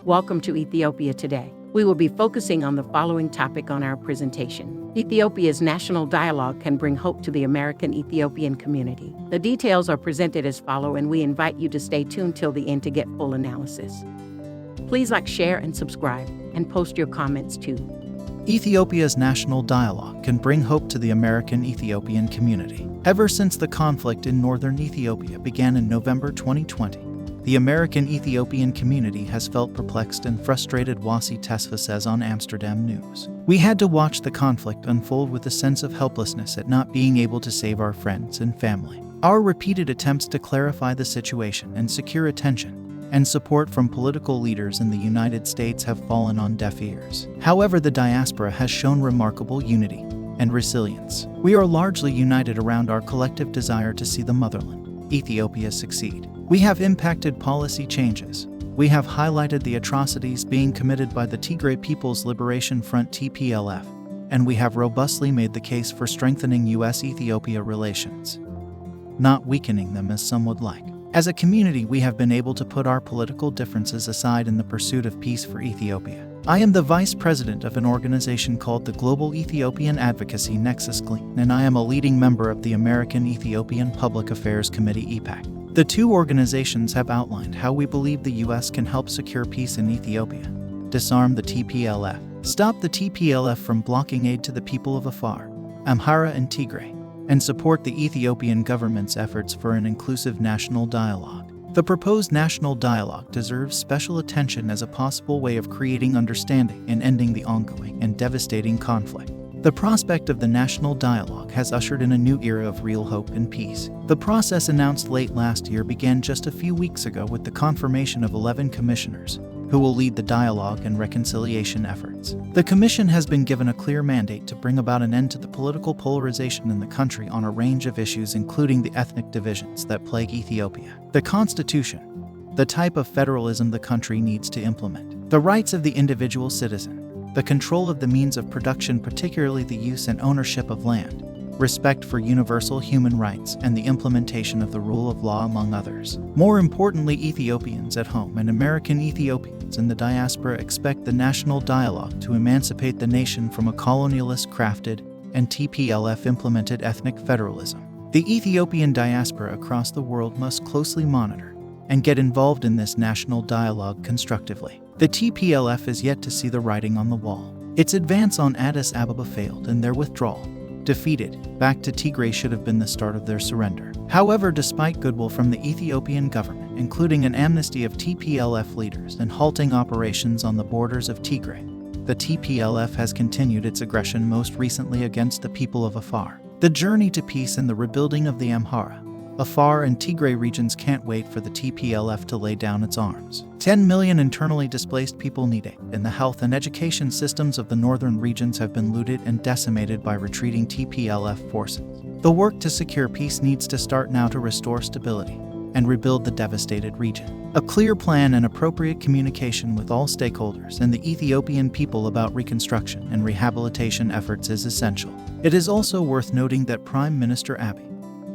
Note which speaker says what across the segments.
Speaker 1: Welcome to Ethiopia Today. We will be focusing on the following topic on our presentation. Ethiopia's national dialogue can bring hope to the American Ethiopian community. The details are presented as follows, and we invite you to stay tuned till the end to get full analysis. Please like, share, and subscribe, and post your comments too.
Speaker 2: Ethiopia's national dialogue can bring hope to the American Ethiopian community. Ever since the conflict in Northern Ethiopia began in November 2020, the American Ethiopian community has felt perplexed and frustrated, Wassy Tesfa says on Amsterdam News. We had to watch the conflict unfold with a sense of helplessness at not being able to save our friends and family. Our repeated attempts to clarify the situation and secure attention and support from political leaders in the United States have fallen on deaf ears. However, the diaspora has shown remarkable unity and resilience. We are largely united around our collective desire to see the motherland, Ethiopia, succeed. We have impacted policy changes. We have highlighted the atrocities being committed by the Tigray People's Liberation Front (TPLF), and we have robustly made the case for strengthening U.S.-Ethiopia relations, not weakening them as some would like. As a community, we have been able to put our political differences aside in the pursuit of peace for Ethiopia. I am the vice president of an organization called the Global Ethiopian Advocacy Nexus, Glean, and I am a leading member of the American Ethiopian Public Affairs Committee (AEPAC). The two organizations have outlined how we believe the U.S. can help secure peace in Ethiopia, disarm the TPLF, stop the TPLF from blocking aid to the people of Afar, Amhara, and Tigray, and support the Ethiopian government's efforts for an inclusive national dialogue. The proposed national dialogue deserves special attention as a possible way of creating understanding and ending the ongoing and devastating conflict. The prospect of the national dialogue has ushered in a new era of real hope and peace. The process, announced late last year, began just a few weeks ago with the confirmation of 11 commissioners who will lead the dialogue and reconciliation efforts. The commission has been given a clear mandate to bring about an end to the political polarization in the country on a range of issues, including the ethnic divisions that plague Ethiopia, the constitution, the type of federalism the country needs to implement, the rights of the individual citizen, the control of the means of production, particularly the use and ownership of land, respect for universal human rights, and the implementation of the rule of law, among others. More importantly, Ethiopians at home and American Ethiopians in the diaspora expect the national dialogue to emancipate the nation from a colonialist-crafted and TPLF-implemented ethnic federalism. The Ethiopian diaspora across the world must closely monitor and get involved in this national dialogue constructively. The TPLF is yet to see the writing on the wall. Its advance on Addis Ababa failed, and their withdrawal, defeated, back to Tigray should have been the start of their surrender. However, despite goodwill from the Ethiopian government, including an amnesty of TPLF leaders and halting operations on the borders of Tigray, the TPLF has continued its aggression, most recently against the people of Afar. The journey to peace and the rebuilding of the Amhara, Afar, and Tigray regions can't wait for the TPLF to lay down its arms. 10 million internally displaced people need aid, and the health and education systems of the northern regions have been looted and decimated by retreating TPLF forces. The work to secure peace needs to start now to restore stability and rebuild the devastated region. A clear plan and appropriate communication with all stakeholders and the Ethiopian people about reconstruction and rehabilitation efforts is essential. It is also worth noting that Prime Minister Abiy,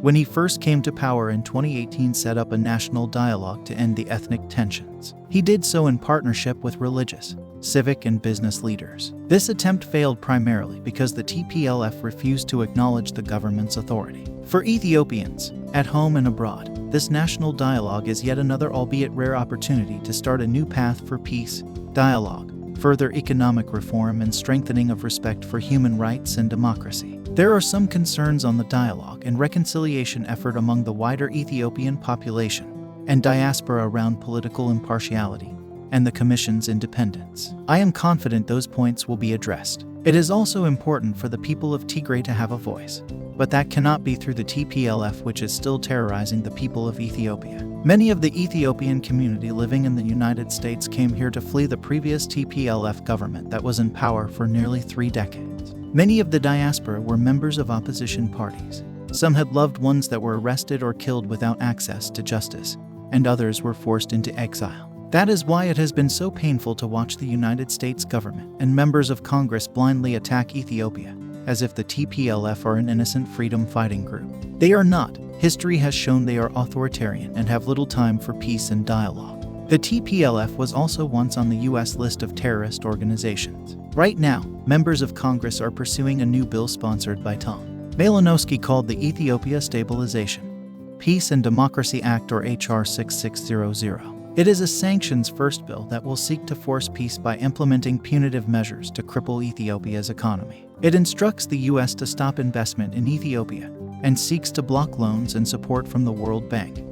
Speaker 2: when he first came to power in 2018, set up a national dialogue to end the ethnic tensions. He did so in partnership with religious, civic, and business leaders. This attempt failed primarily because the TPLF refused to acknowledge the government's authority. For Ethiopians, at home and abroad, this national dialogue is yet another, albeit rare, opportunity to start a new path for peace, dialogue, further economic reform, and strengthening of respect for human rights and democracy. There are some concerns on the dialogue and reconciliation effort among the wider Ethiopian population and diaspora around political impartiality and the Commission's independence. I am confident those points will be addressed. It is also important for the people of Tigray to have a voice, but that cannot be through the TPLF, which is still terrorizing the people of Ethiopia. Many of the Ethiopian community living in the United States came here to flee the previous TPLF government that was in power for nearly 3 decades. Many of the diaspora were members of opposition parties. Some had loved ones that were arrested or killed without access to justice, and others were forced into exile. That is why it has been so painful to watch the United States government and members of Congress blindly attack Ethiopia, as if the TPLF are an innocent freedom-fighting group. They are not. History has shown they are authoritarian and have little time for peace and dialogue. The TPLF was also once on the U.S. list of terrorist organizations. Right now, members of Congress are pursuing a new bill sponsored by Tom Malinowski called the Ethiopia Stabilization, Peace and Democracy Act, or HR6600. It is a sanctions-first bill that will seek to force peace by implementing punitive measures to cripple Ethiopia's economy. It instructs the U.S. to stop investment in Ethiopia and seeks to block loans and support from the World Bank,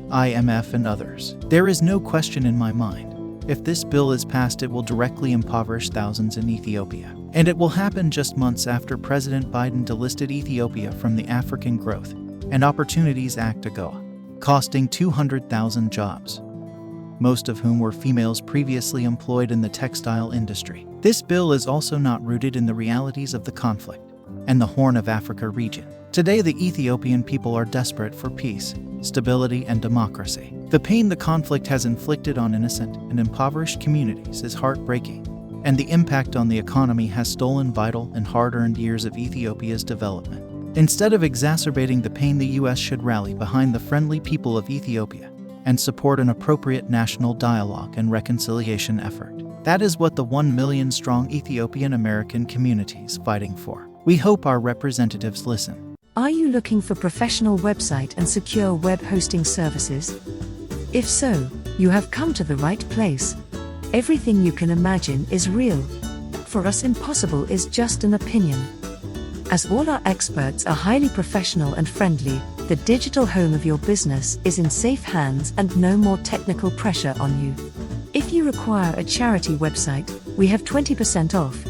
Speaker 2: IMF, and others. There is no question in my mind. If this bill is passed, it will directly impoverish thousands in Ethiopia. And it will happen just months after President Biden delisted Ethiopia from the African Growth and Opportunities Act AGOA, costing 200,000 jobs, most of whom were females previously employed in the textile industry. This bill is also not rooted in the realities of the conflict and the Horn of Africa region. Today, the Ethiopian people are desperate for peace, stability, and democracy. The pain the conflict has inflicted on innocent and impoverished communities is heartbreaking, and the impact on the economy has stolen vital and hard-earned years of Ethiopia's development. Instead of exacerbating the pain, the U.S. should rally behind the friendly people of Ethiopia and support an appropriate national dialogue and reconciliation effort. That is what the 1 million strong Ethiopian American community is fighting for. We hope our representatives listen.
Speaker 3: Are you looking for professional website and secure web hosting services? If so, you have come to the right place. Everything you can imagine is real. For us, impossible is just an opinion. As all our experts are highly professional and friendly, the digital home of your business is in safe hands and no more technical pressure on you. If you require a charity website, we have 20% off.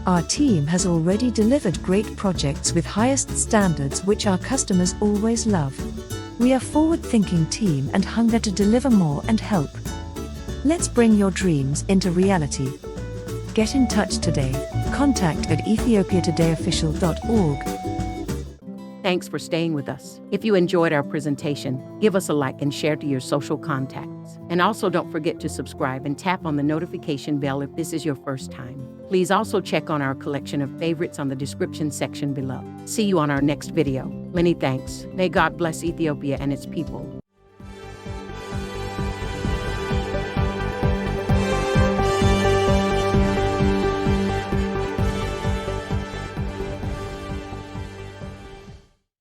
Speaker 3: Our team has already delivered great projects with highest standards which our customers always love. We are a forward-thinking team and hunger to deliver more and help. Let's bring your dreams into reality. Get in touch today. Contact at ethiopiatodayofficial.org.
Speaker 1: Thanks for staying with us. If you enjoyed our presentation, give us a like and share to your social contacts. And also don't forget to subscribe and tap on the notification bell if this is your first time. Please also check on our collection of favorites on the description section below. See you on our next video. Many thanks. May God bless Ethiopia and its people.